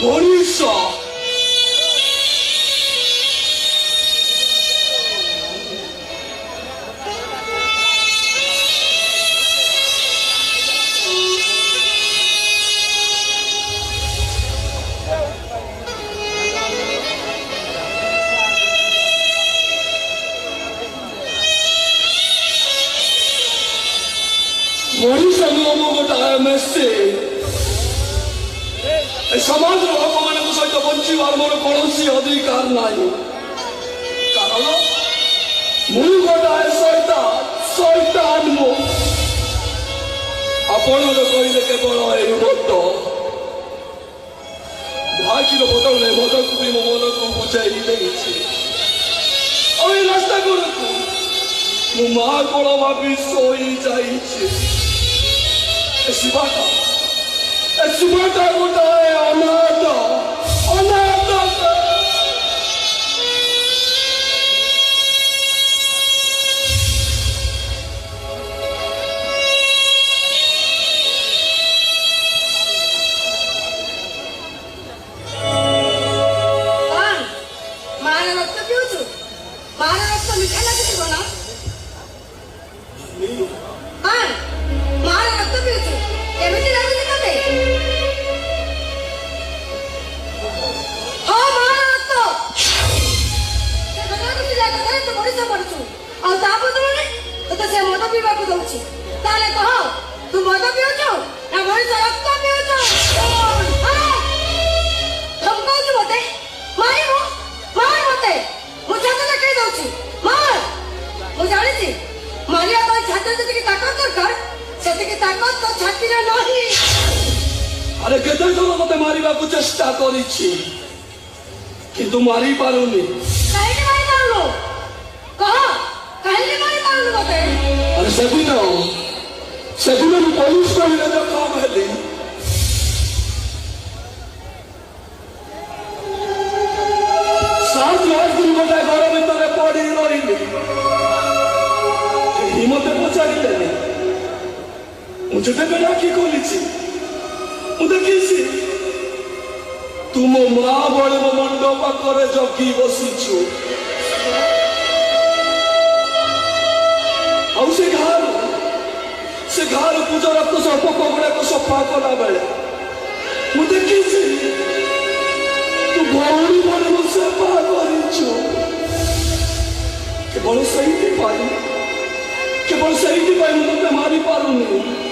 মনীষ মনীষ নিয়ম গোটাଏ মেসে ସମାଜର ଲୋକମାନଙ୍କ ସହିତ ବଞ୍ଚିବାର ମୋର କୌଣସି ଅଧିକାର ନାହିଁ କାରଣ ମୁଁ ଗୋଟାଏ ଶୈତାନ ମୁଁ ଆପଣ କହିଲେ କେବଳ ଏଇ ମଦ ଭାଇର ବଦଳରେ ମଦକୁ ବି ମୋ ମନକୁ ବୁଝାଇ ଦେଇଛି ଆଉ ଏଇ ରାସ୍ତା ଗୁଡ଼କୁ ମୁଁ ମା କୋଳ ଭାବି ଶୋଇଯାଇଛି ଶିବଟା ଗୋଟାଏ ଅନାଥ ମାର ରକ୍ତ ପିଉଛୁ ମାର ରକ୍ତ ମିଠା ଲାଗୁଥିବ ନା ମାର ରକ୍ତ ପିଉଛୁ କେମିତି ଲାଗୁଛି ତତେ ହଁ ମାର ରକ୍ତ ତୁ ମଣିଷ ପଡୁଛୁ ଆଉ ତା ବଦଳରେ ତତେ ସେ ମଦ ପିଇବାକୁ ଦଉଛି ତାହେଲେ କହ ତୁ ମଦ ପିଉଛୁ ନା ମଣିଷ ରକ୍ତ ପିଉଛୁ ଧମକଉଛୁ ମତେ ମାରିବୁ ମାର ମତେ ମୁଁ ଛାତ ଦେଖେଇ ଦଉଛି ମାର ମୁଁ ଜାଣିଛି ମାରିବା ପାଇଁ ଛାତିରେ ଯେତିକି ତାକତ ଦରକାର ସେତିକି ତାକତ ତ ଛାତିରେ ନାହିଁ ଆରେ କେତେ ଥର ମତେ ମାରିବାକୁ ଚେଷ୍ଟା କରିଛି କିନ୍ତୁ ମାରି ପାରୁନି କାହିଁକି ମାରିପାରୁନୁ କହ କାହିଁକି ମାରିପାରୁନୁ ମତେ ଆରେ ସେଦିନ ମୁଁ ପୋଲିସ କହିଲେ ଜଖମ ହେଲି ଗୋଟାଏ ଘର ଭିତରେ ପଡି ରହିଲି ମତେ ପଚାରିଲେନି ମୁଁ ଯେତେବେଳେ ଆଖି ଖୋଲିଛି ମୁଁ ଦେଖିଛି ତୁ ମୋ ମା ଭଳି ମୋ ମୁଣ୍ଡ ପାଖରେ ଜଗି ବସିଛୁ ଆଉ ସେ ଘର ପୂଜରକ୍ତ ସର୍ପକ ଗୁଡାକ ସଫା କଲା ବେଳେ ମୁଁ ଦେଖିଛି ତୁ ଭଉଣୀ ଭଳି ମୋ ସେବା କରିଛୁ କେବଳ ସେଇଥିପାଇଁ ମୁଁ ତତେ ମାରି ପାରୁନି